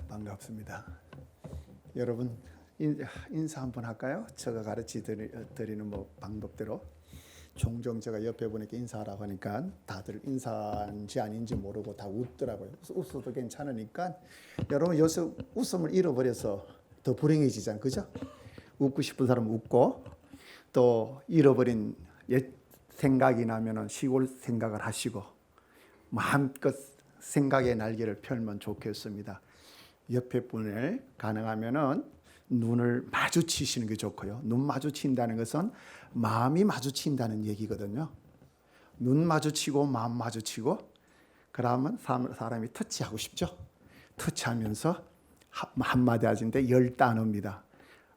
반갑습니다. 여러분 인사 한번 할까요? 제가 가르치 드리는 방법대로 종종 제가 옆에 보니까 인사하라고 하니까 다들 인사인지 아닌지 모르고 다 웃더라고요. 웃어도 괜찮으니까 여러분 요새 웃음을 잃어버려서 더 불행해지잖아요. 그죠? 웃고 싶은 사람은 웃고 또 잃어버린 옛 생각이 나면은 시골 생각을 하시고 마음껏 생각의 날개를 펼면 좋겠습니다. 옆에 분을 가능하면은 눈을 마주치시는 게 좋고요. 눈 마주친다는 것은 마음이 마주친다는 얘기거든요. 눈 마주치고 마음 마주치고 그러면 사람이 터치하고 싶죠. 터치하면서 한마디 하는데 10단어입니다.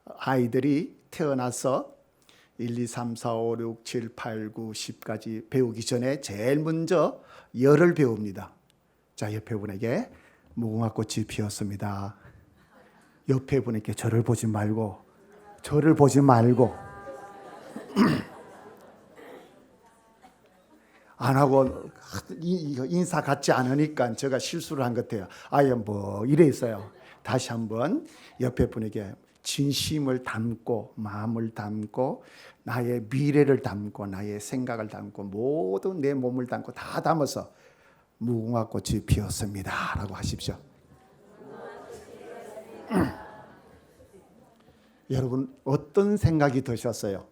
아이들이 태어나서 1, 2, 3, 4, 5, 6, 7, 8, 9, 10까지 배우기 전에 제일 먼저 열을 배웁니다. 자, 옆에 분에게 무궁화꽃이 피었습니다. 옆에 분에게 저를 보지 말고 안 하고 인사 같지 않으니까 제가 실수를 한 것 같아요. 아예 이래 있어요. 다시 한번 옆에 분에게 진심을 담고 마음을 담고 나의 미래를 담고 나의 생각을 담고 모든 내 몸을 담고 다 담아서 무궁화꽃이 피었습니다 라고 하십시오. 여러분 어떤 생각이 드셨어요?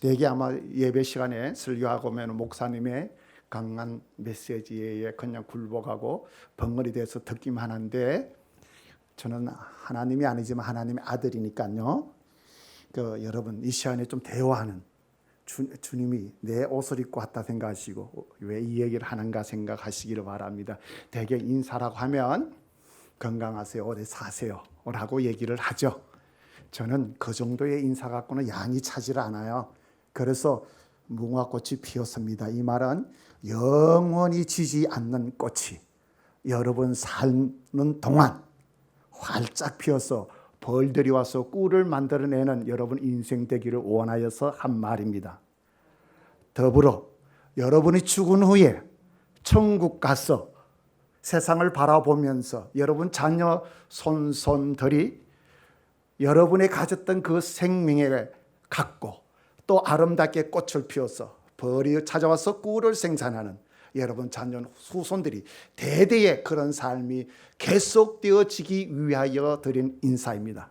대개 아마 예배 시간에 설교하고 오면 목사님의 강한 메시지에 그냥 굴복하고 벙어리 돼서 듣기만 하는데 저는 하나님이 아니지만 하나님의 아들이니까요. 여러분 이 시간에 좀 대화하는 주님이 내 옷을 입고 왔다 생각하시고 왜 이 얘기를 하는가 생각하시기를 바랍니다. 대개 인사라고 하면 건강하세요, 오래 사세요 라고 얘기를 하죠. 저는 그 정도의 인사 갖고는 양이 차질 않아요. 그래서 무궁화꽃이 피었습니다. 이 말은 영원히 지지 않는 꽃이 여러분 사는 동안 활짝 피어서 벌들이 와서 꿀을 만들어내는 여러분 인생 되기를 원하여서 한 말입니다. 더불어 여러분이 죽은 후에 천국 가서 세상을 바라보면서 여러분 자녀 손손들이 여러분이 가졌던 그 생명을 갖고 또 아름답게 꽃을 피워서 벌이 찾아와서 꿀을 생산하는 여러분 자녀 후손들이 대대의 그런 삶이 계속되어지기 위하여 드린 인사입니다.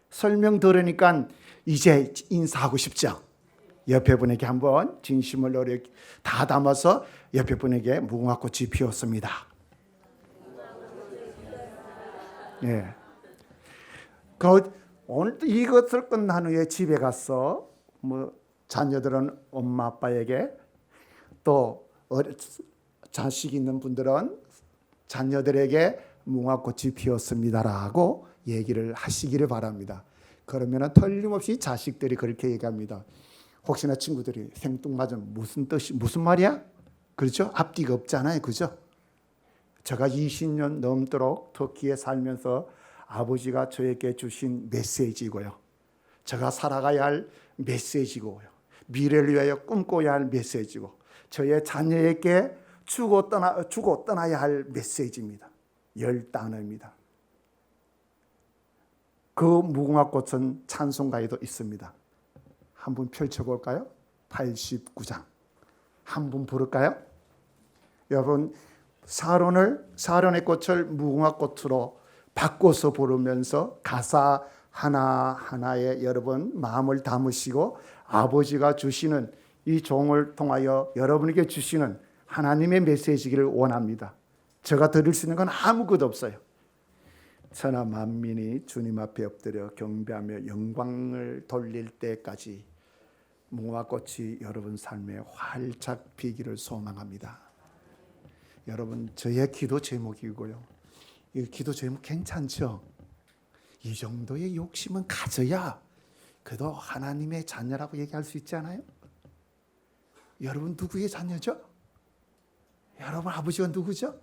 설명 들으니까 이제 인사하고 싶죠? 옆에 분에게 한번 진심을 다 담아서 옆에 분에게 무궁화꽃이 피었습니다. 네. 오늘 이것을 끝난 후에 집에 가서 자녀들은 엄마 아빠에게 또 자식 있는 분들은 자녀들에게 무궁화꽃이 피었습니다라고 얘기를 하시기를 바랍니다. 그러면 틀림없이 자식들이 그렇게 얘기합니다. 혹시나 친구들이 생뚱맞은 무슨 뜻이 무슨 말이야? 그렇죠? 앞뒤가 없잖아요. 그죠? 제가 20년 넘도록 터키에 살면서 아버지가 저에게 주신 메시지고요. 제가 살아가야 할 메시지고요. 미래를 위하여 꿈꿔야 할 메시지고 저의 자녀에게 주고 떠나야 할 메시지입니다. 10단어입니다. 그 무궁화꽃은 찬송가에도 있습니다. 한번 펼쳐볼까요? 89장 한번 부를까요? 여러분 사론의 꽃을 무궁화꽃으로 바꿔서 부르면서 가사 하나하나에 여러분 마음을 담으시고 아버지가 주시는 이 종을 통하여 여러분에게 주시는 하나님의 메시지를 원합니다. 제가 드릴 수 있는 건 아무것도 없어요. 천하 만민이 주님 앞에 엎드려 경배하며 영광을 돌릴 때까지 무궁화꽃이 여러분 삶에 활짝 피기를 소망합니다. 여러분 저의 기도 제목이고요. 이 기도 제목 괜찮죠? 이 정도의 욕심은 가져야 그래도 하나님의 자녀라고 얘기할 수 있지 않아요? 여러분 누구의 자녀죠? 여러분 아버지가 누구죠?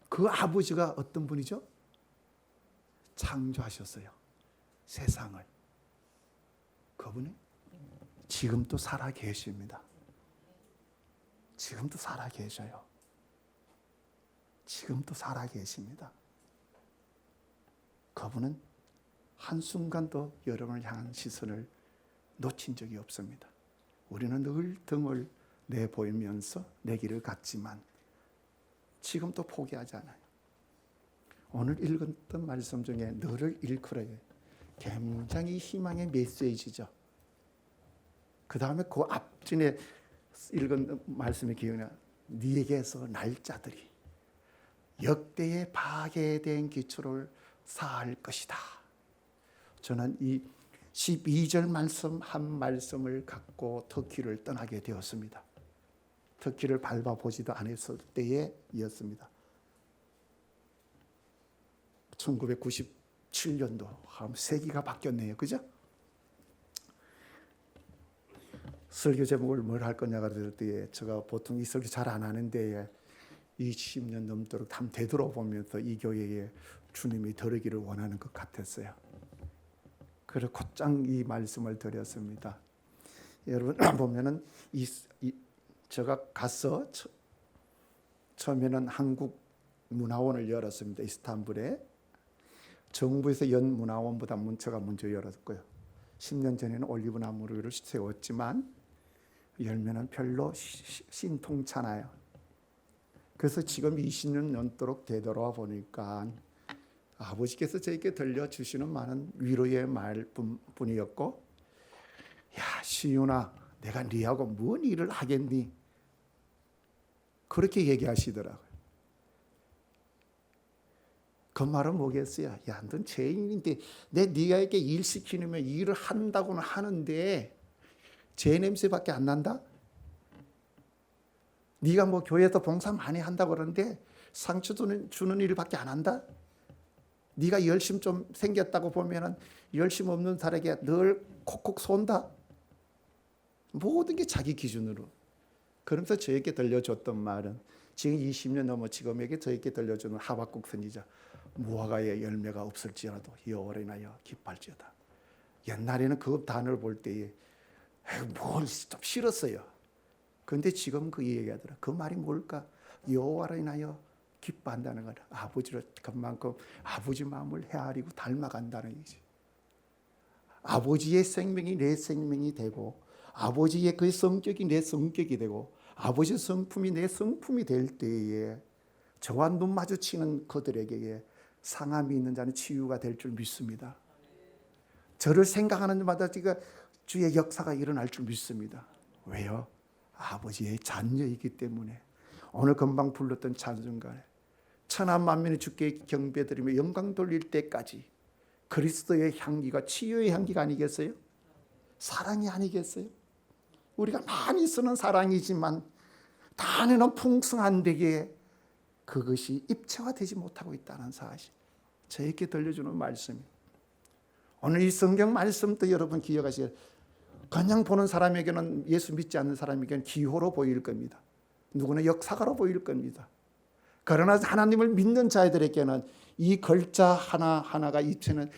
그 아버지가 어떤 분이죠? 창조하셨어요. 세상을. 그분이 지금도 살아 계십니다. 지금도 살아 계셔요. 지금도 살아계십니다. 그분은 한순간도 여러분을 향한 시선을 놓친 적이 없습니다. 우리는 늘 등을 내보이면서 내 길을 갔지만 지금도 포기하지 않아요. 오늘 읽었던 말씀 중에 너를 일컬어요. 굉장히 희망의 메시지죠. 그 다음에 그 앞전에 읽은 말씀이 기억나. 네게서 날짜들이 역대의 파괴된 기초를 쌓을 것이다. 저는 이 12절 말씀 한 말씀을 갖고 터키를 떠나게 되었습니다. 터키를 밟아보지도 않았을 때였습니다. 1997년도 세기가 바뀌었네요. 그죠? 설교 제목을 뭘 할 거냐가 될 때에 제가 보통 이 설교 잘 안 하는데 20년 넘도록 한번 되돌아보면서 이 교회에 주님이 들으기를 원하는 것 같았어요. 그래서 곧장 이 말씀을 드렸습니다. 여러분 보면은 제가 가서 처음에는 한국 문화원을 열었습니다. 이스탄불에. 정부에서 연 문화원보다 제가 먼저 열었고요. 10년 전에는 올리브 나무를 세웠지만 열매는 별로 신통찮아요. 그래서 지금 20년 넘도록 되돌아 보니까 아버지께서 저에게 들려주시는 많은 위로의 말뿐이었고, 야 시윤아, 내가 네하고 뭔 일을 하겠니? 그렇게 얘기하시더라고요. 그 말은 뭐겠어요? 야, 넌 죄인인데 네가에게 일 시키면 일을 한다고는 하는데 죄 냄새밖에 안 난다? 네가 뭐 교회에서 봉사 많이 한다고 그러는데 상처 주는 일밖에 안 한다? 네가 열심 좀 생겼다고 보면은 열심 없는 사람에게 늘 콕콕 쏜다? 모든 게 자기 기준으로. 그러면서 저에게 들려줬던 말은 지금 20년 넘어 지금에게 저에게 들려주는 하박국 선지자, 무화과의 열매가 없을지라도 여호와를 인하여 기뻐할지어다. 옛날에는 그 단어를 볼 때에 뭘 좀 싫었어요. 그런데 지금 그 얘기하더라. 그 말이 뭘까? 여호와를 인하여 기뻐한다는 거라. 아버지를 그만큼 아버지 마음을 헤아리고 닮아간다는 얘기지. 아버지의 생명이 내 생명이 되고 아버지의 그 성격이 내 성격이 되고 아버지의 성품이 내 성품이 될 때에 저와 눈 마주치는 그들에게 상함이 있는 자는 치유가 될 줄 믿습니다. 저를 생각하는 자마다 주의 역사가 일어날 줄 믿습니다. 왜요? 아버지의 자녀이기 때문에. 오늘 금방 불렀던 찬송가에 천하 만민이 주께 경배드리며 영광 돌릴 때까지 그리스도의 향기가 치유의 향기가 아니겠어요? 사랑이 아니겠어요? 우리가 많이 쓰는 사랑이지만 단에는 풍성한 데에 그것이 입체화되지 못하고 있다는 사실, 저에게 들려주는 말씀입니다. 오늘 이 성경 말씀도 여러분 기억하시길. 그냥 보는 사람에게는, 예수 믿지 않는 사람에게는 기호로 보일 겁니다. 누구는 역사가로 보일 겁니다. 그러나 하나님을 믿는 자들에게는 이 글자 하나하나가 입체는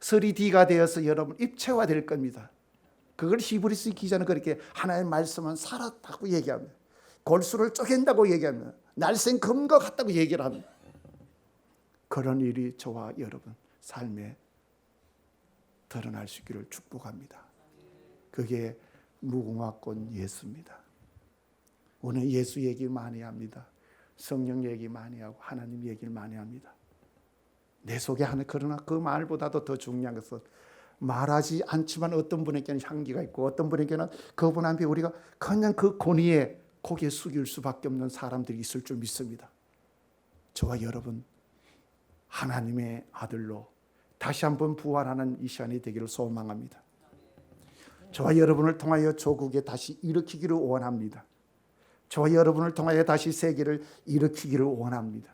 3D가 되어서 여러분 입체화될 겁니다. 그걸 히브리서 기자는 그렇게 하나의 말씀은 살았다고 얘기합니다. 골수를 쪼갠다고 얘기합니다. 날쌘 금과 같다고 얘기를 합니다. 그런 일이 저와 여러분 삶에 드러날 수 있기를 축복합니다. 그게 무궁화꽃 예수입니다. 오늘 예수 얘기 많이 합니다. 성령 얘기 많이 하고 하나님 얘기를 많이 합니다. 내 속에 하는, 그러나 그 말보다도 더 중요한 것은 말하지 않지만 어떤 분에게는 향기가 있고 어떤 분에게는 그분 앞에 우리가 그냥 그 권위에 고개 숙일 수밖에 없는 사람들이 있을 줄 믿습니다. 저와 여러분 하나님의 아들로 다시 한번 부활하는 이 시간이 되기를 소망합니다. 저와 여러분을 통하여 조국에 다시 일으키기를 원합니다. 저와 여러분을 통하여 다시 세계를 일으키기를 원합니다.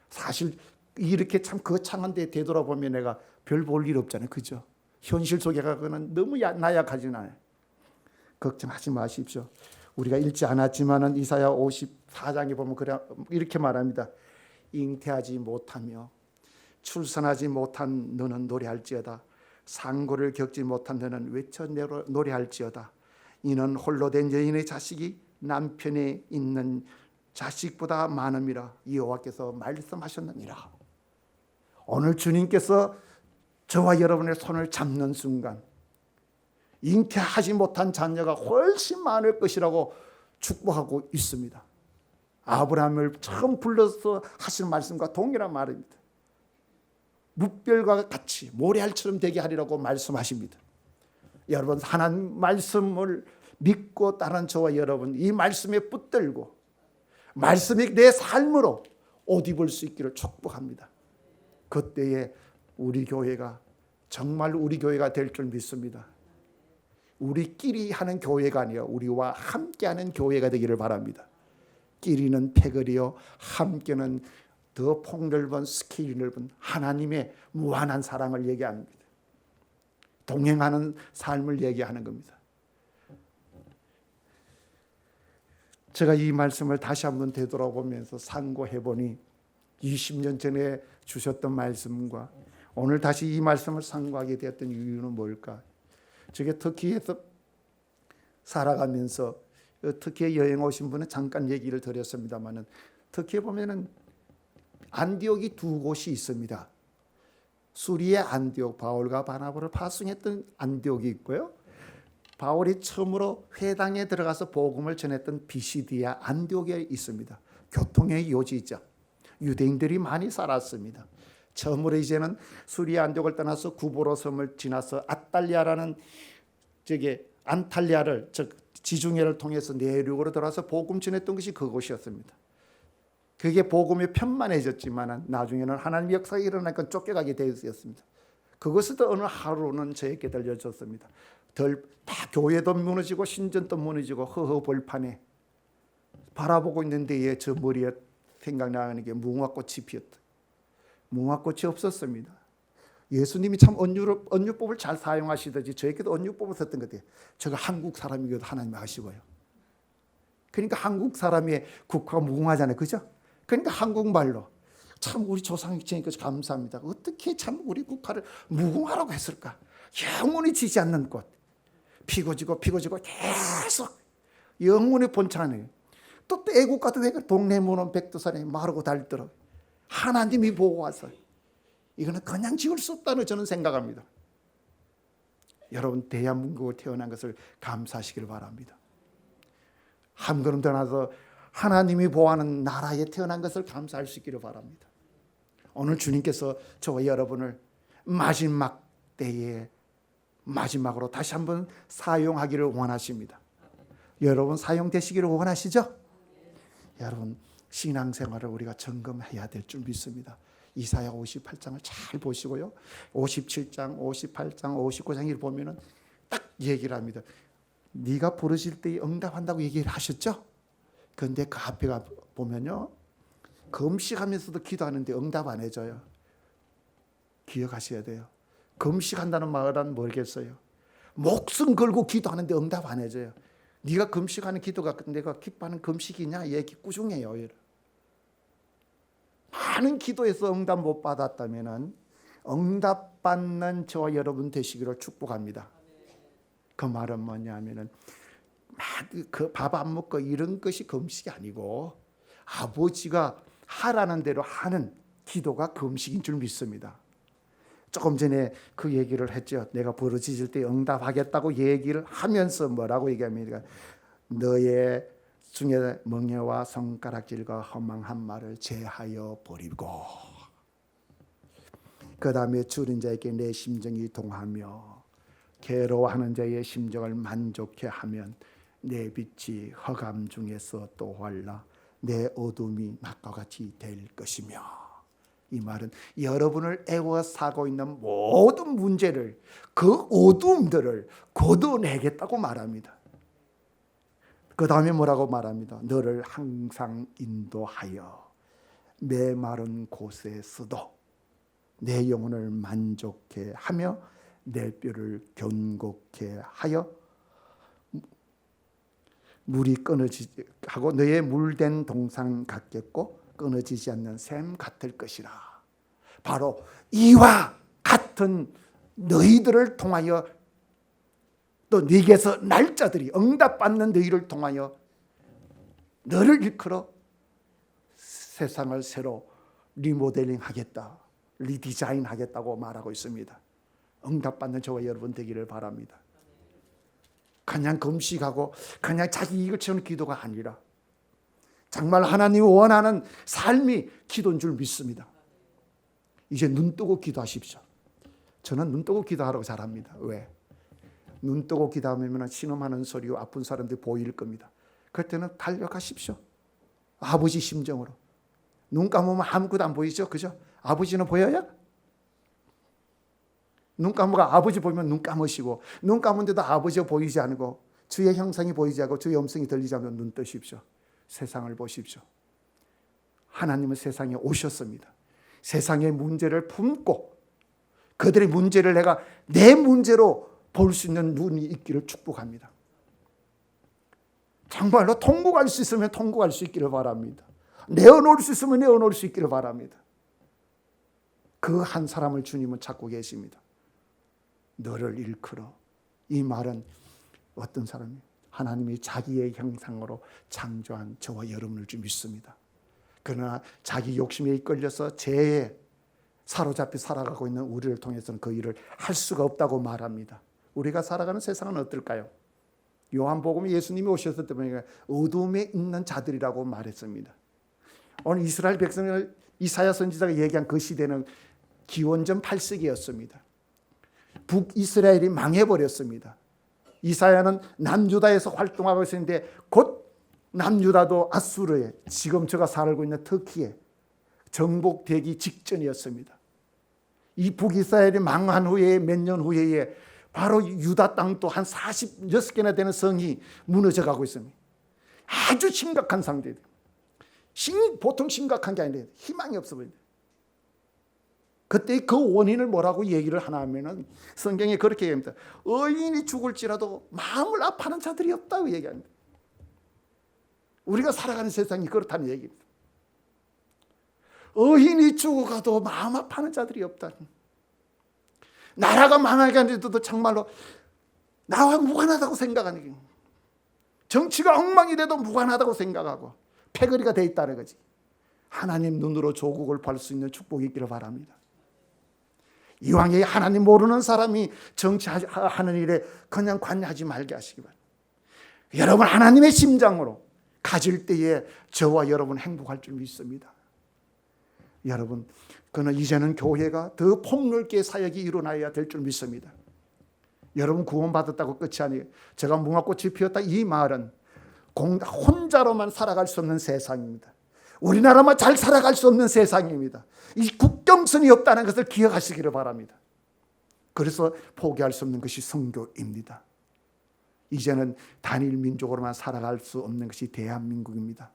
사실 이렇게 참 거창한 데 되돌아보면 내가 별 볼 일 없잖아요. 그죠? 현실 속에 가거는 너무 나약하진 않아요. 걱정하지 마십시오. 우리가 읽지 않았지만은 이사야 54장에 보면 이렇게 말합니다. 잉태하지 못하며 출산하지 못한 너는 노래할지어다. 상고를 겪지 못한 너는 외쳐 노래할지어다. 이는 홀로 된 여인의 자식이 남편에 있는 자식보다 많음이라 여호와께서 말씀하셨느니라. 오늘 주님께서 저와 여러분의 손을 잡는 순간 잉태하지 못한 자녀가 훨씬 많을 것이라고 축복하고 있습니다. 아브라함을 처음 불러서 하신 말씀과 동일한 말입니다. 뭇별과 같이 모래알처럼 되게 하리라고 말씀하십니다. 여러분, 하나님 말씀을 믿고 따른 저와 여러분, 이 말씀에 붙들고 말씀이 내 삶으로 옷 입을 수 있기를 축복합니다. 그때에 우리 교회가 정말 우리 교회가 될 줄 믿습니다. 우리끼리 하는 교회가 아니라 우리와 함께하는 교회가 되기를 바랍니다. 끼리는 패거리요 함께는 더 폭넓은 스케일이 넓은 하나님의 무한한 사랑을 얘기합니다. 동행하는 삶을 얘기하는 겁니다. 제가 이 말씀을 다시 한번 되돌아보면서 상고해 보니 20년 전에 주셨던 말씀과 오늘 다시 이 말씀을 상고하게 되었던 이유는 뭘까? 제가 터키에서 살아가면서 터키에 여행 오신 분은 잠깐 얘기를 드렸습니다만은 터키에 보면은 안디옥이 두 곳이 있습니다. 수리의 안디옥, 바울과 바나바를 파송했던 안디옥이 있고요. 바울이 처음으로 회당에 들어가서 복음을 전했던 비시디아 안디옥에 있습니다. 교통의 요지죠. 유대인들이 많이 살았습니다. 처음으로 이제는 수리 안디옥을 떠나서 구보로 섬을 지나서 아탈리아라는 안탈리아를 즉 지중해를 통해서 내륙으로 들어와서 복음 전했던 것이 그곳이었습니다. 그게 복음이 편만해졌지만 나중에는 하나님의 역사가 일어나니까 쫓겨가게 되었습니다. 그것도 어느 하루는 저에게 들려졌습니다. 다 교회도 무너지고 신전도 무너지고 허허벌판에 바라보고 있는 데에 저 머리에 생각나는 게 무궁화꽃이 피었다. 무궁화꽃이 없었습니다. 예수님이 참 언유법을 잘 사용하시듯이 저에게도 언유법을 썼던 것 같아요. 제가 한국 사람이기도 하나님 아시고요. 그러니까 한국 사람의 국화가 무궁화잖아요. 그죠? 그러니까 한국말로 참 우리 조상이 지니까 감사합니다. 어떻게 참 우리 국화를 무궁화라고 했을까? 영원히 지지 않는 꽃. 피고 지고 계속 영원히 본찬해요. 또 애국가도 왜 동네 문은 백두산에 마르고 닳더라. 하나님이 보고 와서 이거는 그냥 지울 수 없다는 저는 생각합니다. 여러분, 대한민국에 태어난 것을 감사하시길 바랍니다. 한 걸음 더 나서 하나님이 보호하는 나라에 태어난 것을 감사할 수 있기를 바랍니다. 오늘 주님께서 저와 여러분을 마지막 때에 마지막으로 다시 한번 사용하기를 원하십니다. 여러분 사용되시기를 원하시죠? 여러분 신앙생활을 우리가 점검해야 될 줄 믿습니다. 이사야 58장을 잘 보시고요. 57장, 58장, 59장을 보면은 딱 얘기를 합니다. 네가 부르실 때 응답한다고 얘기를 하셨죠? 그런데 그 앞에 보면요. 금식하면서도 기도하는데 응답 안 해줘요. 기억하셔야 돼요. 금식한다는 말은 뭐겠어요? 목숨 걸고 기도하는데 응답 안 해줘요. 네가 금식하는 기도가 내가 기뻐하는 금식이냐? 얘기 꾸중해요. 많은 기도에서 응답 못 받았다면 응답받는 저와 여러분 되시기를 축복합니다. 그 말은 뭐냐면은 그 밥 안 먹고 이런 것이 금식이 아니고 아버지가 하라는 대로 하는 기도가 금식인 줄 믿습니다. 조금 전에 그 얘기를 했죠. 내가 부르짖을 때 응답하겠다고 얘기를 하면서 뭐라고 얘기합니까? 너의 중에 멍에와 손가락질과 허망한 말을 제하여 버리고 그 다음에 줄인 자에게 내 심정이 동하며 괴로워하는 자의 심정을 만족해 하면 내 빛이 흑암 중에서 또 활라 내 어둠이 낮과 같이 될 것이며. 이 말은 여러분을 애워싸고 있는 모든 문제를 그 어둠들을 걷어내겠다고 말합니다. 그 다음에 뭐라고 말합니다. 너를 항상 인도하여 메마른 곳에서도 내 영혼을 만족해 하며 내 뼈를 견고케 하여 물이 끊어지지 하고 너의 물된 동상 같겠고 끊어지지 않는 샘 같을 것이라. 바로 이와 같은 너희들을 통하여 또 네게서 날짜들이 응답받는 너희를 통하여 너를 일컬어 세상을 새로 리모델링 하겠다, 리디자인 하겠다고 말하고 있습니다. 응답받는 저와 여러분 되기를 바랍니다. 그냥 금식하고 그냥 자기 이익을 채우는 기도가 아니라 정말 하나님이 원하는 삶이 기도인 줄 믿습니다. 이제 눈 뜨고 기도하십시오. 저는 눈 뜨고 기도하라고 잘합니다. 왜? 눈 뜨고 기도하면 신음하는 소리와 아픈 사람들이 보일 겁니다. 그럴 때는 달려가십시오. 아버지 심정으로. 눈 감으면 아무것도 안 보이죠? 그죠? 아버지는 보여요? 눈 감고 아버지 보면 눈 감으시고, 눈 감은데도 아버지가 보이지 않고 주의 형상이 보이지 않고 주의 음성이 들리지 않으면 눈 뜨십시오. 세상을 보십시오. 하나님은 세상에 오셨습니다. 세상의 문제를 품고 그들의 문제를 내가 내 문제로 볼 수 있는 눈이 있기를 축복합니다. 정말로 통곡할 수 있으면 통곡할 수 있기를 바랍니다. 내어놓을 수 있으면 내어놓을 수 있기를 바랍니다. 그 한 사람을 주님은 찾고 계십니다. 너를 일컬어. 이 말은 어떤 사람이 하나님이 자기의 형상으로 창조한 저와 여러분을 좀 믿습니다. 그러나 자기 욕심에 이끌려서 죄에 사로잡혀 살아가고 있는 우리를 통해서는 그 일을 할 수가 없다고 말합니다. 우리가 살아가는 세상은 어떨까요? 요한복음에 예수님이 오셨을 때 보니까 어둠에 있는 자들이라고 말했습니다. 오늘 이스라엘 백성을 이사야 선지자가 얘기한 그 시대는 기원전 8세기였습니다. 북이스라엘이 망해버렸습니다. 이사야는 남유다에서 활동하고 있었는데 곧 남유다도 아수르에, 지금 제가 살고 있는 터키에 정복되기 직전이었습니다. 이 북이스라엘이 망한 후에 몇 년 후에 바로 유다 땅도 한 46개나 되는 성이 무너져가고 있습니다. 아주 심각한 상태입니다. 보통 심각한 게 아닌데 희망이 없어 보입니다. 그때 그 원인을 뭐라고 얘기를 하나 하면은 성경에 그렇게 얘기합니다. 의인이 죽을지라도 마음을 아파하는 자들이 없다고 얘기합니다. 우리가 살아가는 세상이 그렇다는 얘기입니다. 의인이 죽어가도 마음 아파하는 자들이 없다. 나라가 망하게 하는데도 정말로 나와 무관하다고 생각하는 게, 정치가 엉망이 돼도 무관하다고 생각하고 패거리가 돼 있다는 거지. 하나님 눈으로 조국을 볼 수 있는 축복이 있기를 바랍니다. 이왕에 하나님 모르는 사람이 정치하는 일에 그냥 관여하지 말게 하시기 바랍니다. 여러분 하나님의 심장으로 가질 때에 저와 여러분 행복할 줄 믿습니다. 여러분 그는 이제는 교회가 더 폭넓게 사역이 일어나야 될 줄 믿습니다. 여러분 구원받았다고 끝이 아니에요. 제가 무화꽃이 피었다 이 말은 혼자로만 살아갈 수 없는 세상입니다. 우리나라만 잘 살아갈 수 없는 세상입니다. 이 국경선이 없다는 것을 기억하시기를 바랍니다. 그래서 포기할 수 없는 것이 선교입니다. 이제는 단일 민족으로만 살아갈 수 없는 것이 대한민국입니다.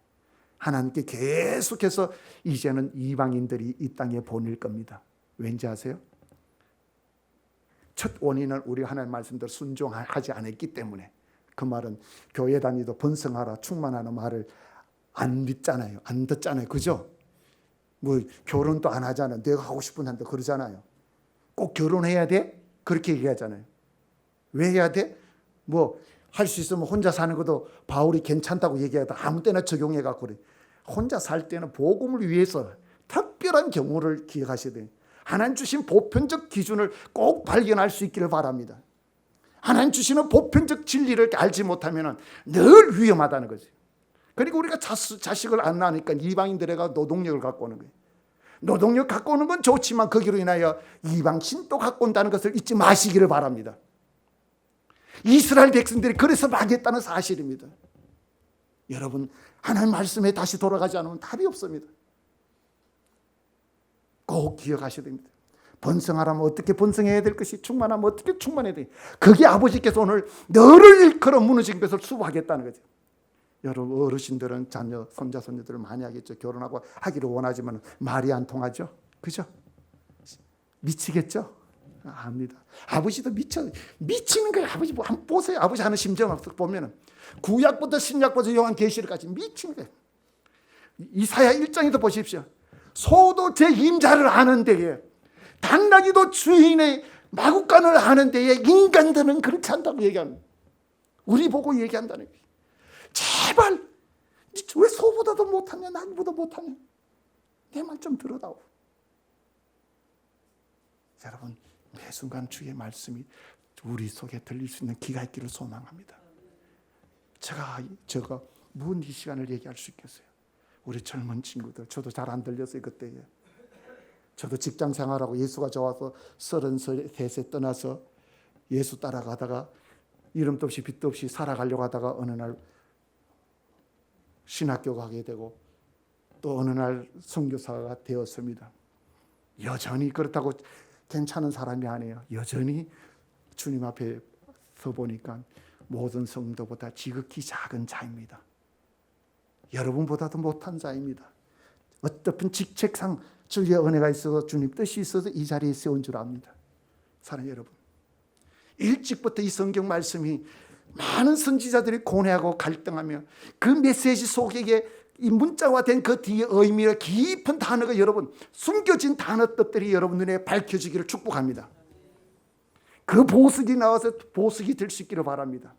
하나님께 계속해서 이제는 이방인들이 이 땅에 보낼 겁니다. 왠지 아세요? 첫 원인은 우리 하나님 말씀대로 순종하지 않았기 때문에. 그 말은 교회 다니도 번성하라 충만하는 말을 안 믿잖아요. 안 듣잖아요. 그죠? 뭐 결혼도 안 하잖아요. 내가 하고 싶은 한데 그러잖아요. 꼭 결혼해야 돼? 그렇게 얘기하잖아요. 왜 해야 돼? 뭐 할 수 있으면 혼자 사는 것도 바울이 괜찮다고 얘기하다 아무 때나 적용해갖고 그래. 혼자 살 때는 복음을 위해서 특별한 경우를 기억하셔야 돼요. 하나님 주신 보편적 기준을 꼭 발견할 수 있기를 바랍니다. 하나님 주시는 보편적 진리를 알지 못하면 늘 위험하다는 거죠. 그리고 우리가 자식을 안 낳으니까 이방인들에게 노동력을 갖고 오는 거예요. 노동력 갖고 오는 건 좋지만 거기로 인하여 이방 신도 갖고 온다는 것을 잊지 마시기를 바랍니다. 이스라엘 백성들이 그래서 망했다는 사실입니다. 여러분 하나님 말씀에 다시 돌아가지 않으면 답이 없습니다. 꼭 기억하셔야 됩니다. 번성하라면 어떻게 번성해야 될 것이, 충만하면 어떻게 충만해야 돼. 그게 아버지께서 오늘 너를 일컬어 무너진 것을 수고하겠다는 거죠. 여러분 어르신들은 자녀, 손자, 손녀들을 많이 하겠죠. 결혼하고 하기를 원하지만 말이 안 통하죠. 그죠? 미치겠죠? 압니다. 아버지도 미치는 거예요. 아버지 한번 보세요. 아버지 하는 심정을 보면은 구약부터 신약부터 요한계시록까지 미치는 거예요. 이사야 1장에도 보십시오. 소도 제 임자를 아는 데에, 당나귀도 주인의 마구간을 아는 데에 인간들은 그렇지 않다고 얘기합니다. 우리 보고 얘기한다는 거예요. 제발 왜 소보다도 못하냐, 나보다 못하냐. 내 말 좀 들어다오. 여러분, 매 순간 주의 말씀이 우리 속에 들릴 수 있는 기가 있기를 소망합니다. 제가 무슨 이 시간을 얘기할 수 있겠어요? 우리 젊은 친구들, 저도 잘 안 들렸어요 그때에. 저도 직장 생활하고 예수가 좋아서 33세 떠나서 예수 따라가다가 이름도 없이 빚도 없이 살아가려고 하다가 어느 날 신학교 가게 되고 또 어느 날 선교사가 되었습니다. 여전히 그렇다고 괜찮은 사람이 아니에요. 여전히 주님 앞에 서 보니까 모든 성도보다 지극히 작은 자입니다. 여러분보다도 못한 자입니다. 어떤 직책상 주의 은혜가 있어서 주님 뜻이 있어서 이 자리에 세운 줄 압니다. 사랑하는 여러분, 일찍부터 이 성경 말씀이 많은 선지자들이 고뇌하고 갈등하며 그 메시지 속에 이 문자화된 그 뒤에 의미가 깊은 단어가 여러분 숨겨진 단어들이 여러분 눈에 밝혀지기를 축복합니다. 그 보석이 나와서 보석이 될 수 있기를 바랍니다.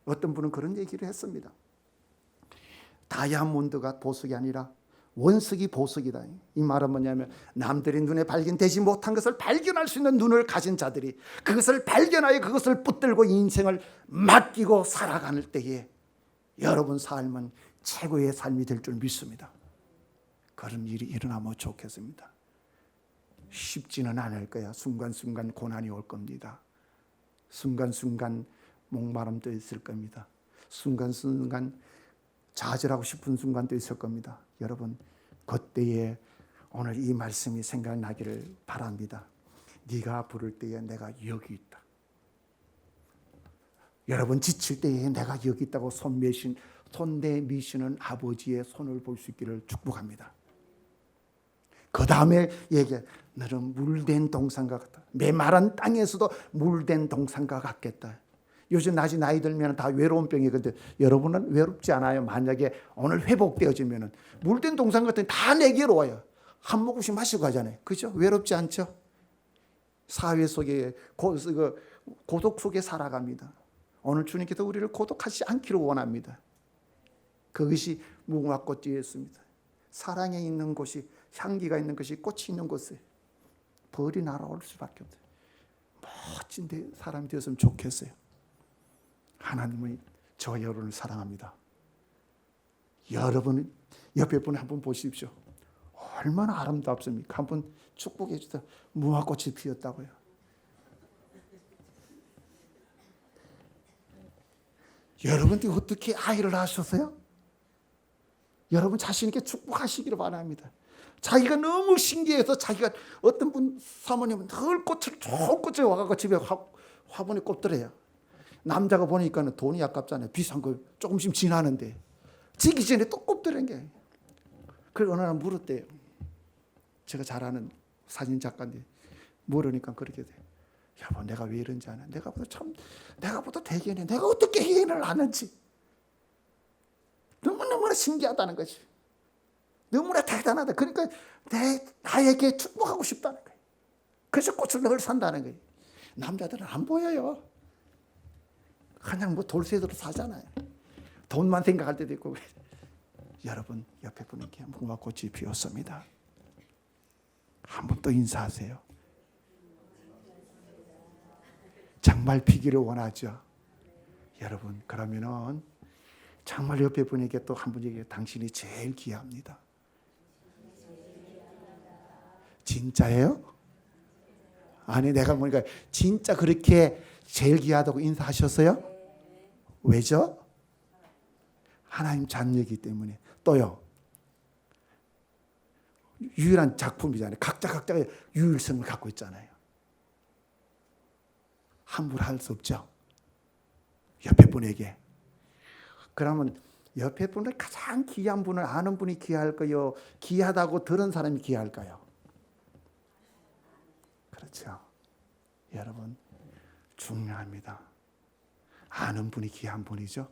어떤 분은 그런 얘기를 했습니다. 다이아몬드가 보석이 아니라 원석이 보석이다. 이 말은 뭐냐면 남들이 눈에 발견되지 못한 것을 발견할 수 있는 눈을 가진 자들이 그것을 발견하여 그것을 붙들고 인생을 맡기고 살아가는 때에 여러분 삶은 최고의 삶이 될 줄 믿습니다. 그런 일이 일어나면 좋겠습니다. 쉽지는 않을 거야. 순간순간 고난이 올 겁니다. 순간순간 목마름도 있을 겁니다. 순간순간 좌절하고 싶은 순간도 있을 겁니다. 여러분, 그때에 오늘 이 말씀이 생각나기를 바랍니다. 네가 부를 때에 내가 여기 있다. 여러분 지칠 때에 내가 여기 있다고 손 내미시는 아버지의 손을 볼 수 있기를 축복합니다. 그 다음에 얘기해. 너는 물된 동산과 같다. 메마른 땅에서도 물된 동산과 같겠다. 요즘 낮이 나이 들면 다 외로운 병이거든요. 여러분은 외롭지 않아요. 만약에 오늘 회복되어지면 물된 동산 같은 다 내게로 와요. 한 모금씩 마시고 가잖아요. 그죠? 외롭지 않죠? 사회 속에 고독 속에 살아갑니다. 오늘 주님께서 우리를 고독하지 않기를 원합니다. 그것이 무궁화꽃이었습니다. 사랑에 있는 곳이 향기가 있는 것이 꽃이 있는 곳에 벌이 날아올 수밖에 없어요. 멋진 사람이 되었으면 좋겠어요. 하나님은 저와 여러분을 사랑합니다. 여러분 옆에 분 한번 보십시오. 얼마나 아름답습니까? 한번 축복해 주세요. 무화꽃이 피었다고요. 여러분들이 어떻게 아이를 낳으셨어요? 여러분 자신 있게 축복하시기를 바랍니다. 자기가 너무 신기해서 자기가 어떤 분 사모님은 늘 꽃을 좋은 꽃을 와가지고 집에 화분에 꽂더래요. 남자가 보니까는 돈이 아깝잖아요. 비싼 걸 조금씩 지나는데 지기 전에 또 꼽더란 게. 그래서 어느 날 물었대요. 제가 잘 아는 사진 작가인데 물으니까 그렇게 돼. 여보, 내가 왜 이런지 아나? 내가보다 대견해. 내가 어떻게 희애를 하는지 너무너무나 신기하다는 거지. 너무나 대단하다. 그러니까 나에게 축복하고 싶다는 거예요. 그래서 꽃을 늘 산다는 거예요. 남자들은 안 보여요. 그냥 뭐 돌쇠대로 사잖아요. 돈만 생각할 때도 있고. 여러분 옆에 분에게 무궁화꽃이 피었습니다. 한 번 또 인사하세요. 정말 피기를 원하죠. 여러분 그러면은 정말 옆에 분에게 또 한 분 얘기해요. 당신이 제일 귀합니다. 진짜예요? 아니 내가 보니까 진짜 그렇게 제일 귀하다고 인사하셨어요? 왜죠? 하나님 자녀이기 때문에. 또요. 유일한 작품이잖아요. 각자의 유일성을 갖고 있잖아요. 함부로 할 수 없죠. 옆에 분에게. 그러면 옆에 분을 가장 귀한 분을 아는 분이 귀할까요? 귀하다고 들은 사람이 귀할까요? 그렇죠. 여러분 중요합니다. 아는 분이 귀한 분이죠.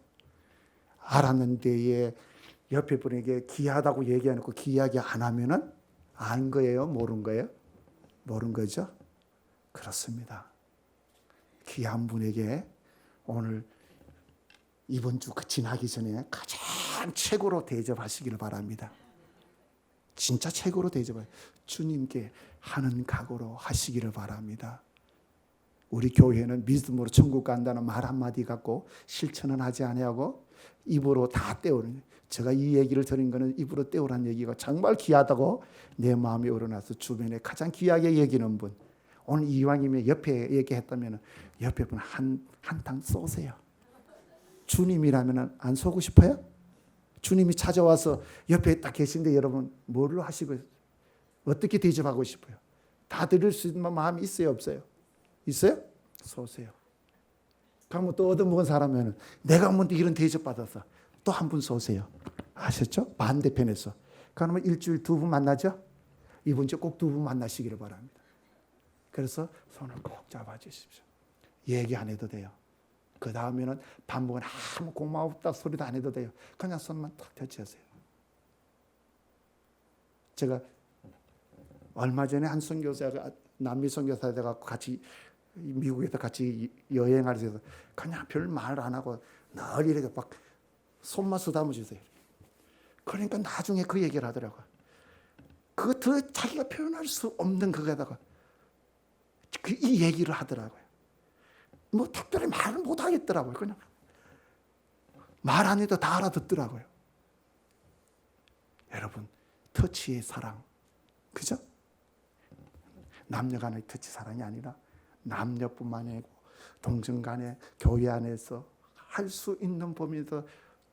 알았는데 옆에 분에게 귀하다고 얘기해놓고 귀하게 안 하면은 안 거예요? 모른 거예요? 모른 거죠? 그렇습니다. 귀한 분에게 오늘 이번 주 지나기 전에 가장 최고로 대접하시기를 바랍니다. 진짜 최고로 대접해요. 주님께 하는 각오로 하시기를 바랍니다. 우리 교회는 믿음으로 천국 간다는 말 한마디 갖고 실천은 하지 아니하고 입으로 다 때우는, 제가 이 얘기를 들은 거는 입으로 때우라는 얘기가 정말 귀하다고 내 마음이 우러나서 주변에 가장 귀하게 여기는 분, 오늘 이왕이면 옆에 얘기했다면 옆에 분 한탕 쏘세요. 주님이라면 안 쏘고 싶어요? 주님이 찾아와서 옆에 딱 계신데 여러분 뭘로 하시고 어떻게 대접하고 싶어요? 다 드릴 수 있는 마음이 있어요, 없어요? 있어요? 쏘세요. 그러면 또 얻어먹은 사람은 내가 먼저 이런 대접받아서 또 한 분 쏘세요. 아셨죠? 반대편에서. 그러면 일주일 2분 만나죠? 이번 주 꼭 2분 만나시기를 바랍니다. 그래서 손을 꼭 잡아주십시오. 얘기 안 해도 돼요. 그 다음에는 반복은 아무 고마웠다 소리도 안 해도 돼요. 그냥 손만 탁 터치하세요. 제가 얼마 전에 한 선교사가 남미 선교사가 돼갖고 같이 미국에서 같이 여행하면서 그냥 별 말 안 하고 늘 이렇게 막 손만 쓰다듬어 주세요. 그러니까 나중에 그 얘기를 하더라고요. 그거 더 자기가 표현할 수 없는 거에다가 이 얘기를 하더라고요. 뭐 특별히 말을 못 하겠더라고요. 그냥 말 안 해도 다 알아듣더라고요. 여러분, 터치의 사랑, 그죠? 남녀 간의 터치 사랑이 아니라 남녀뿐만 아니고 동정 간에 교회 안에서 할 수 있는 범위에서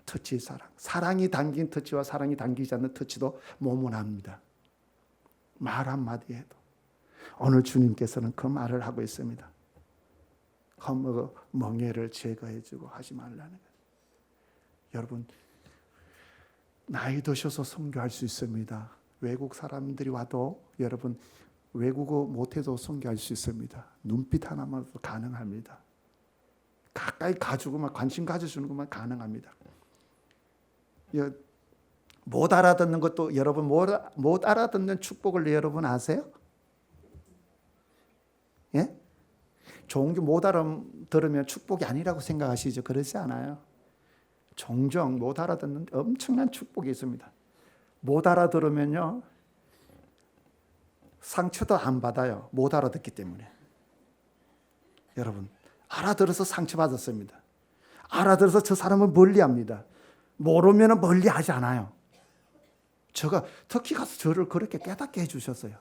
터치의 사랑, 사랑이 담긴 터치와 사랑이 담기지 않는 터치도 모문합니다. 말 한마디 해도. 오늘 주님께서는 그 말을 하고 있습니다. 멍에를 제거해주고 하지 말라는 거예요. 여러분, 나이 드셔서 선교할 수 있습니다. 외국 사람들이 와도 여러분 외국어 못해도 선교할 수 있습니다. 눈빛 하나만도 가능합니다. 가까이 가지고만 관심 가져주는 것만 가능합니다. 못 알아듣는 것도 여러분 못 알아듣는 축복을 여러분 아세요? 예? 좋은 게 못 알아들으면 축복이 아니라고 생각하시죠? 그렇지 않아요. 종종 못 알아듣는 엄청난 축복이 있습니다. 못 알아들으면요 상처도 안 받아요. 못 알아듣기 때문에. 여러분 알아들어서 상처받았습니다. 알아들어서 저 사람을 멀리합니다. 모르면 멀리하지 않아요. 제가 터키 가서 저를 그렇게 깨닫게 해주셨어요.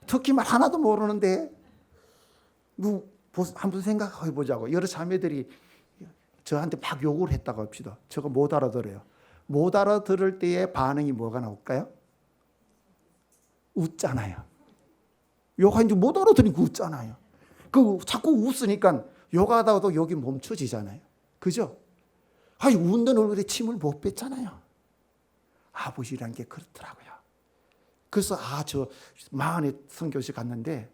터키 말 하나도 모르는데 한번 생각해 보자고. 여러 자매들이 저한테 막 욕을 했다고 합시다. 저거 못 알아들어요. 못 알아들을 때의 반응이 뭐가 나올까요? 웃잖아요. 욕하는지 못 알아들으니까 웃잖아요. 그 자꾸 웃으니까 욕하다가도 욕이 멈춰지잖아요. 그죠? 아니 웃는 얼굴에 침을 못 뱉잖아요. 아버지란 게 그렇더라고요. 그래서 저 마흔에 선교실 갔는데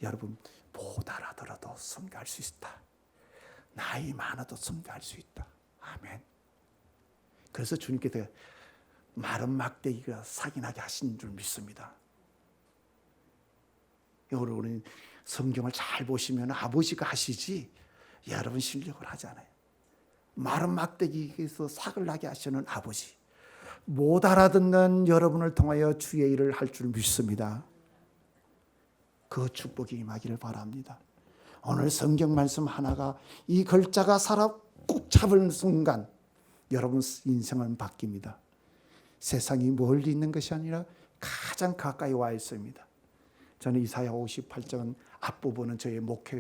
여러분 못 알아들어도 선교할 수 있다. 나이 많아도 선교할 수 있다. 아멘. 그래서 주님께서 마른 막대기가 사기나게 하신 줄 믿습니다. 여러분 성경을 잘 보시면 아버지가 하시지 여러분 실력을 하잖아요. 마른 막대기에서 삭을 나게 하시는 아버지, 못 알아듣는 여러분을 통하여 주의 일을 할 줄 믿습니다. 그 축복이 임하기를 바랍니다. 오늘 성경 말씀 하나가 이 글자가 살아 꾹 잡은 순간 여러분 인생은 바뀝니다. 세상이 멀리 있는 것이 아니라 가장 가까이 와 있습니다. 저는 이사야 58장 앞부분은 저의 목회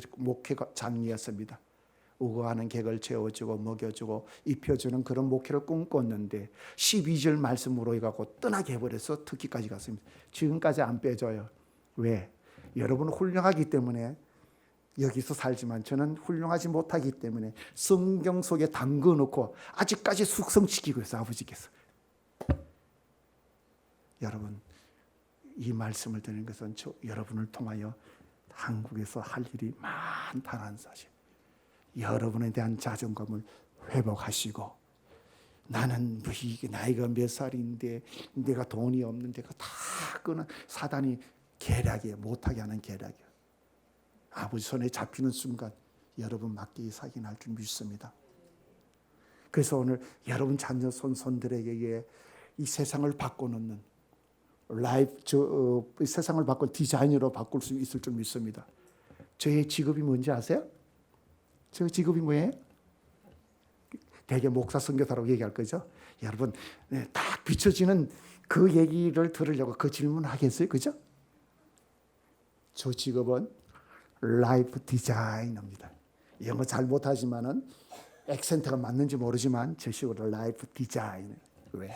장이었습니다. 우거하는 객을 채워주고 먹여주고 입혀주는 그런 목회를 꿈꿨는데 12절 말씀으로 해갖고 떠나게 해버려서 특기까지 갔습니다. 지금까지 안 빼줘요. 왜? 여러분은 훌륭하기 때문에 여기서 살지만 저는 훌륭하지 못하기 때문에 성경 속에 담궈놓고 아직까지 숙성시키고 있어요. 아버지께서. 여러분 이 말씀을 드리는 것은 여러분을 통하여 한국에서 할 일이 많다는 사실. 여러분에 대한 자존감을 회복하시고 나는 이게 나이가 몇 살인데 내가 돈이 없는데 다 그는 사단이 계략이에요. 못하게 하는 계략이에요. 아버지 손에 잡히는 순간 여러분 맡기기 사기 날 줄 믿습니다. 그래서 오늘 여러분 자녀 손들에게 이 세상을 바꿔놓는 세상을 바꾼 디자이너로 바꿀 수 있을 줄 믿습니다. 저의 직업이 뭔지 아세요? 저 직업이 뭐예요? 대개 목사 선교사라고 얘기할 거죠. 여러분 딱 비춰지는 그 얘기를 들으려고 그 질문을 하겠어요? 그죠? 저 직업은 라이프 디자이너입니다. 영어 잘 못하지만은 액센트가 맞는지 모르지만 저 식으로 라이프 디자이너. 왜?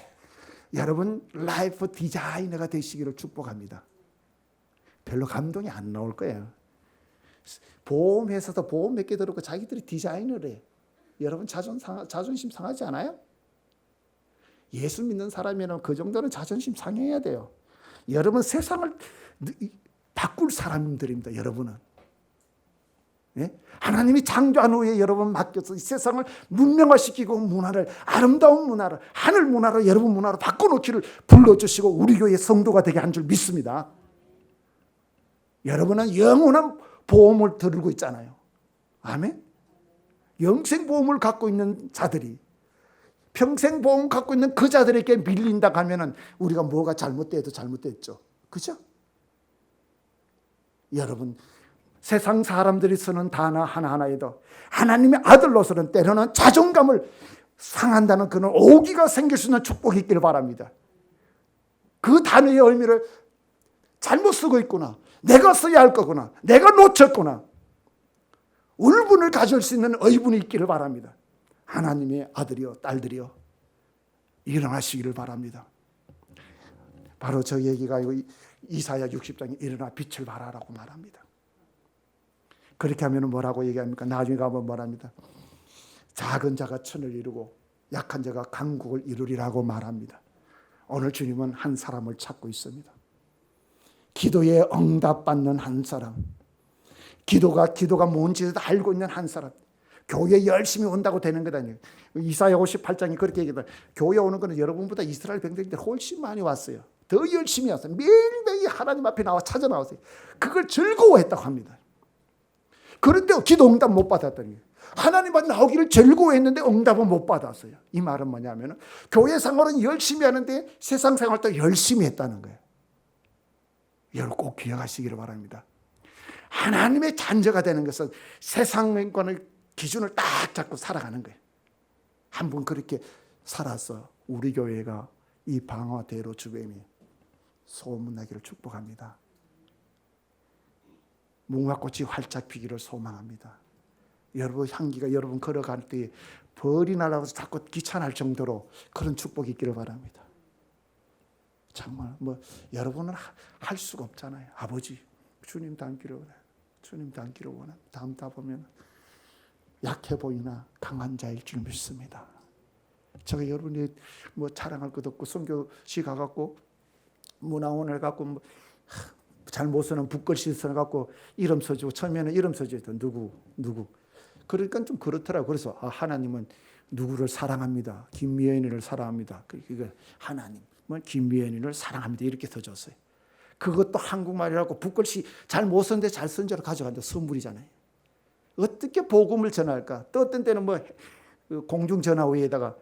여러분 라이프 디자이너가 되시기를 축복합니다. 별로 감동이 안 나올 거예요. 보험회사도 보험 몇 개 들었고 자기들이 디자이너래. 여러분 자존심 상하지 않아요? 예수 믿는 사람이면 그 정도는 자존심 상해야 돼요. 여러분 세상을 바꿀 사람들입니다. 여러분은. 예? 하나님이 창조한 후에 여러분 맡겨서 이 세상을 문명화시키고 문화를 아름다운 문화를 하늘 문화로 여러분 문화로 바꿔놓기를 불러주시고 우리 교회 성도가 되게 한 줄 믿습니다. 여러분은 영원한 보험을 들고 있잖아요. 아멘. 영생보험을 갖고 있는 자들이 평생보험 갖고 있는 그 자들에게 밀린다 하면은 우리가 뭐가 잘못돼도 잘못됐죠. 그죠? 여러분 세상 사람들이 쓰는 단어 하나하나에도 하나님의 아들로서는 때로는 자존감을 상한다는 그런 오기가 생길 수 있는 축복이 있기를 바랍니다. 그 단어의 의미를 잘못 쓰고 있구나. 내가 써야 할 거구나. 내가 놓쳤구나. 울분을 가질 수 있는 의분이 있기를 바랍니다. 하나님의 아들이요 딸들이요 일어나시기를 바랍니다. 바로 저 얘기가 이사야 60장에 일어나 빛을 발하라고 말합니다. 그렇게 하면 뭐라고 얘기합니까? 나중에 가면 뭐랍니다. 작은 자가 천을 이루고 약한 자가 강국을 이루리라고 말합니다. 오늘 주님은 한 사람을 찾고 있습니다. 기도에 응답받는 한 사람, 기도가 뭔지 알고 있는 한 사람, 교회 열심히 온다고 되는 것 아니에요. 이사야 58장이 그렇게 얘기합니다. 교회 오는 것은 여러분보다 이스라엘 백성들이 훨씬 많이 왔어요. 더 열심히 왔어요. 매일매일 하나님 앞에 나와 찾아 나왔어요. 그걸 즐거워했다고 합니다. 그런데 기도 응답 못 받았다는 거예요. 하나님 앞에 나오기를 즐거워했는데 응답은 못 받았어요. 이 말은 뭐냐면 교회 생활은 열심히 하는데 세상 생활도 열심히 했다는 거예요. 여러분 꼭 기억하시기를 바랍니다. 하나님의 자녀가 되는 것은 세상과의 기준을 딱 잡고 살아가는 거예요. 한번 그렇게 살아서 우리 교회가 이 방화대로 주변이 소문나기를 축복합니다. 무궁화꽃이 활짝 피기를 소망합니다. 여러분 향기가 여러분 걸어갈 때 벌이 날아가서 자꾸 귀찮을 정도로 그런 축복이 있기를 바랍니다. 정말 여러분은 할 수가 없잖아요. 아버지 주님 닮기를 원해. 주님 닮기를 원해. 닮다 보면 약해 보이나 강한 자일 줄 믿습니다. 제가 여러분이 자랑할 것도 없고 선교시 가갖고 문화원을 갖고 잘 못 쓰는 붓글씨 써갖고 이름 써주고 처음에는 이름 써주던 누구 그러니까 좀 그렇더라고요. 그래서 하나님은 누구를 사랑합니다. 김미연이를 사랑합니다. 그게 하나님은 김미연이를 사랑합니다. 이렇게 써줬어요. 그것도 한국말이라고 붓글씨 잘 못 썼는데 잘 쓴 대로 가져간다. 선물이잖아요. 어떻게 복음을 전할까? 또 어떤 때는 공중전화위에다가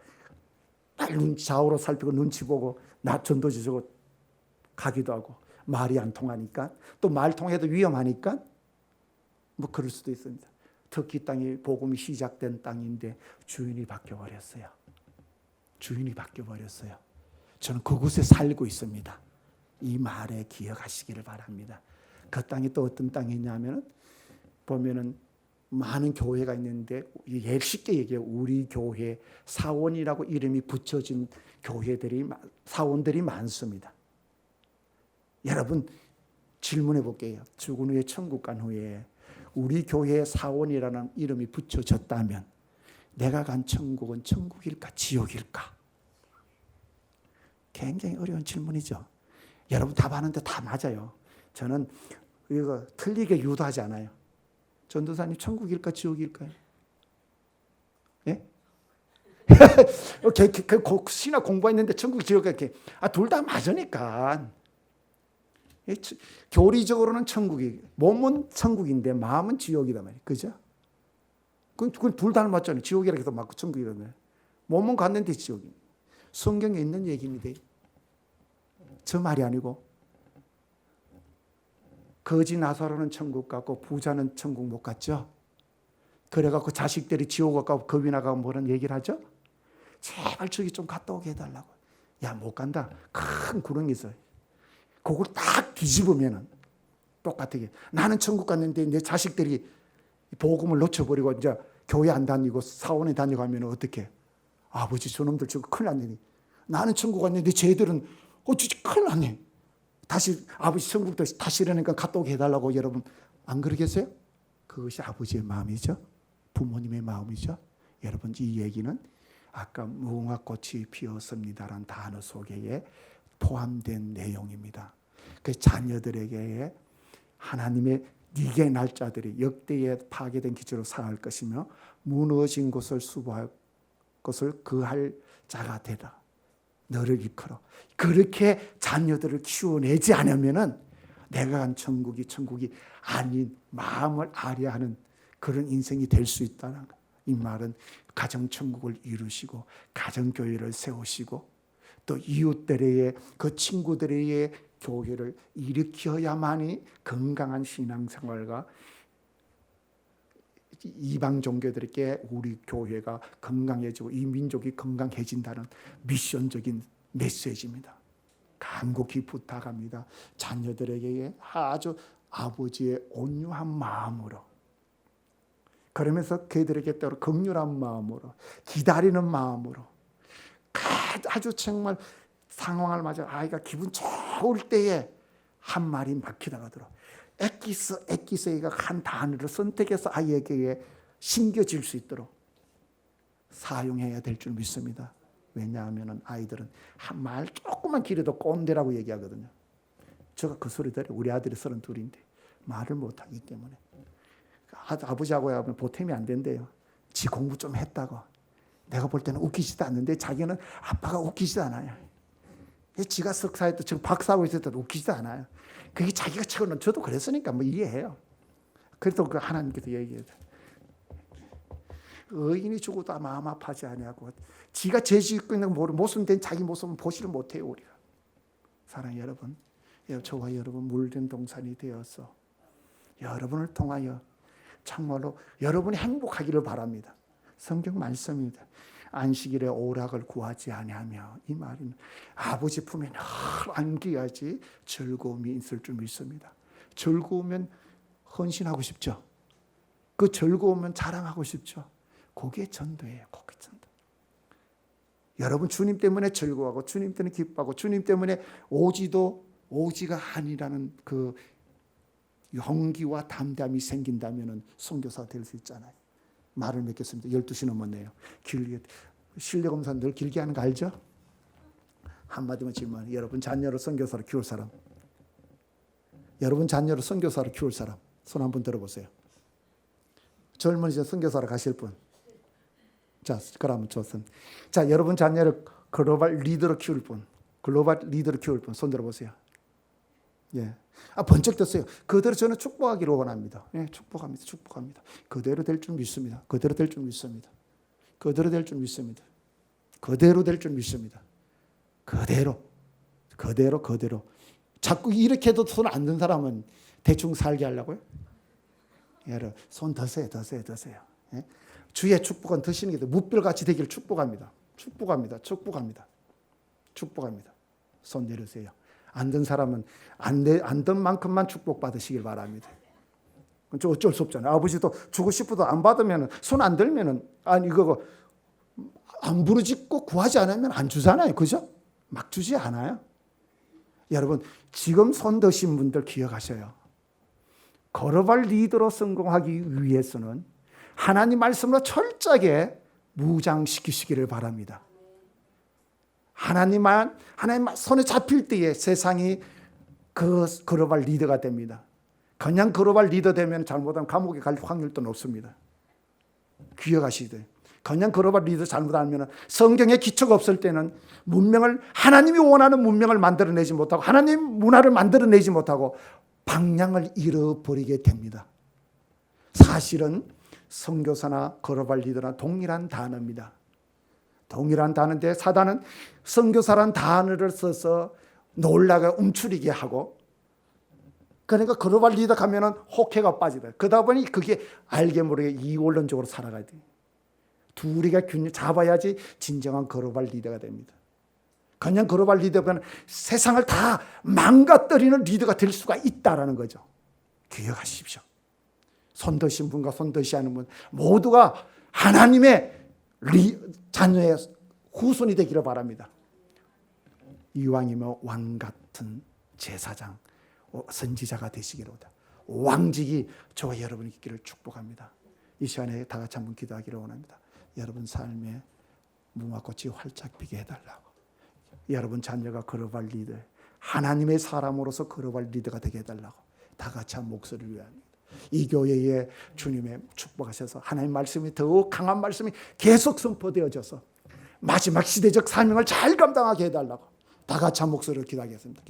좌우로 살피고 눈치 보고 나 전도지 주고 가기도 하고 말이 안 통하니까 또 말 통해도 위험하니까 그럴 수도 있습니다. 터키 땅이 복음이 시작된 땅인데 주인이 바뀌어버렸어요. 주인이 바뀌어버렸어요. 저는 그곳에 살고 있습니다. 이 말에 기억하시기를 바랍니다. 그 땅이 또 어떤 땅이냐면 보면은 많은 교회가 있는데 쉽게 얘기해요. 우리 교회 사원이라고 이름이 붙여진 사원들이 많습니다. 여러분 질문해 볼게요. 죽은 후에 천국 간 후에 우리 교회 사원이라는 이름이 붙여졌다면 내가 간 천국은 천국일까 지옥일까? 굉장히 어려운 질문이죠. 여러분 답하는데 다 맞아요. 저는 이거 틀리게 유도하지 않아요. 전도사님 천국일까 지옥일까요? 예? 신학 공부했는데 천국 지옥 이렇게 둘 다 맞으니까. 교리적으로는 천국이 몸은 천국인데 마음은 지옥이다 말이에요. 그죠? 그건 둘 다 맞잖아요. 지옥이라 해서 맞고 천국이라면 몸은 갔는데 지옥이. 성경에 있는 얘기입니다. 저 말이 아니고 거지 나사로는 천국 갔고 부자는 천국 못 갔죠. 그래갖고 자식들이 지옥 가고 겁이 나가고 뭐라는 얘기를 하죠. 제발 저기 좀 갔다 오게 해달라고. 야, 못 간다. 큰 구렁이 있어요. 그걸 딱 뒤집으면은 똑같게 나는 천국 갔는데 내 자식들이 복음을 놓쳐버리고 이제 교회 안 다니고 사원에 다니고 하면 어떻게? 아버지 저놈들 저거 큰일 났네. 나는 천국 갔는데 쟤들은 진짜 큰일 났네. 다시 아버지 천국도 다시 이러니까 갔다 오게 해달라고. 여러분 안 그러겠어요? 그것이 아버지의 마음이죠. 부모님의 마음이죠. 여러분 이 얘기는 아까 무궁화꽃이 피었습니다라는 단어 속에 포함된 내용입니다. 그 자녀들에게 하나님의 네게 날짜들이 역대에 파괴된 기초로 살아갈 것이며 무너진 곳을 수보할 것을 그할 자가 되라. 너를 일컬어. 그렇게 자녀들을 키워내지 않으면은 내가 간 천국이 아닌 마음을 아려하는 그런 인생이 될 수 있다는 거. 이 말은 가정천국을 이루시고 가정교회를 세우시고 또 이웃들의 그 친구들의 교회를 일으켜야만이 건강한 신앙생활과 이방 종교들에게 우리 교회가 건강해지고 이 민족이 건강해진다는 미션적인 메시지입니다. 간곡히 부탁합니다. 자녀들에게 아주 아버지의 온유한 마음으로, 그러면서 그들에게 따로 긍휼한 마음으로, 기다리는 마음으로, 아주 정말 상황을 맞아 아이가 기분 좋을 때에 한 말이 막히다가 들어 에키스가 한 단어를 선택해서 아이에게 심겨질 수 있도록 사용해야 될 줄 믿습니다. 왜냐하면 아이들은 한 말 조금만 길어도 꼰대라고 얘기하거든요. 제가 그 소리 들어요. 우리 아들이 32인데 말을 못하기 때문에. 아버지하고 하면 보탬이 안 된대요. 지 공부 좀 했다고. 내가 볼 때는 웃기지도 않는데 자기는 아빠가 웃기지도 않아요. 지가 석사했도 지금 박사하고 있을 때도 웃기지도 않아요. 그게 자기가 책을 저도 그랬으니까 뭐 이해해요. 그래도 그 하나님께서 얘기해요. 의인이 죽어도 마음 아파하지 아니하고 지가 죄 짓고 있는 모순된 자기 모습은 보지를 못해요. 우리가. 사랑하는 여러분, 저와 여러분 물된 동산이 되어서 여러분을 통하여 정말로 여러분이 행복하기를 바랍니다. 성경 말씀입니다. 안식일에 오락을 구하지 아니하며, 이 말은 아버지 품에 늘 안겨야지 즐거움이 있을 줄 믿습니다. 즐거우면 헌신하고 싶죠. 그 즐거우면 자랑하고 싶죠. 그게 전도예요. 그게 전도. 여러분 주님 때문에 즐거워하고 주님 때문에 기뻐하고 주님 때문에 오지가 아니라는 그 용기와 담담이 생긴다면 선교사 될 수 있잖아요. 말을 맺겠습니다. 12시 넘었네요. 실력 검사 늘 길게 하는 거 알죠? 한마디만 질문. 여러분 자녀를 선교사로 키울 사람. 여러분 자녀를 선교사로 키울 사람. 손 한번 들어보세요. 젊은이들 선교사로 가실 분. 자, 그러면 좋습니다. 자, 여러분 자녀를 글로벌 리더로 키울 분. 글로벌 리더로 키울 분. 손 들어보세요. 예. 번쩍 떴어요. 그대로 저는 축복하기를 원합니다. 예, 축복합니다. 그대로 될 줄 믿습니다. 그대로 될 줄 믿습니다. 그대로 될 줄 믿습니다. 그대로 될 줄 믿습니다. 그대로. 자꾸 이렇게 해도 손 안 든 사람은 대충 살게 하려고요? 여러분, 손 드세요. 예? 주의 축복은 드시는 게 무별같이 되기를 축복합니다. 손 내려주세요. 안 든 사람은 안 든 만큼만 축복받으시길 바랍니다. 어쩔 수 없잖아요. 아버지도 주고 싶어도 안 받으면, 손 안 들면, 이거 안 부르짖고 구하지 않으면 안 주잖아요. 그죠? 막 주지 않아요. 여러분, 지금 손 드신 분들 기억하셔요. 걸어갈 리더로 성공하기 위해서는 하나님 말씀으로 철저하게 무장시키시기를 바랍니다. 하나님 손에 잡힐 때에 세상이 그 글로벌 리더가 됩니다. 그냥 글로벌 리더 되면 잘못하면 감옥에 갈 확률도 높습니다. 기억하시되, 그냥 글로벌 리더 잘못하면 성경에 기초가 없을 때는 문명을, 하나님이 원하는 문명을 만들어내지 못하고 하나님 문화를 만들어내지 못하고 방향을 잃어버리게 됩니다. 사실은 선교사나 글로벌 리더나 동일한 단어입니다. 동일한 단어인데 사단은 선교사란 단어를 써서 놀라게 움츠리게 하고 그러니까 글로벌 리더 가면은 혹해가 빠지다. 그러다 보니 그게 알게 모르게 이원론적으로 살아가야 돼. 둘이가 균형 잡아야지 진정한 글로벌 리더가 됩니다. 그냥 글로벌 리더는 세상을 다 망가뜨리는 리더가 될 수가 있다라는 거죠. 기억하십시오. 손드신 분과 손드시 하는 분 모두가 하나님의 자녀의 후손이 되기를 바랍니다. 이왕이면 왕 같은 제사장, 선지자가 되시기로다. 왕직이 저와 여러분이 있기를 축복합니다. 이 시간에 다 같이 한번 기도하기를 원합니다. 여러분 삶에 무화꽃이 활짝 피게 해달라고. 여러분 자녀가 글로벌 리더, 하나님의 사람으로서 글로벌 리더가 되게 해달라고 다 같이 한 목소리를 위합니다. 이 교회에 주님의 축복하셔서 하나님 말씀이 더욱 강한 말씀이 계속 선포되어져서 마지막 시대적 사명을 잘 감당하게 해달라고 다 같이 한 목소리를 기도하겠습니다.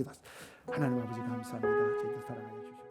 하나님 아버지 감사합니다. 저희들 사랑해 주셔서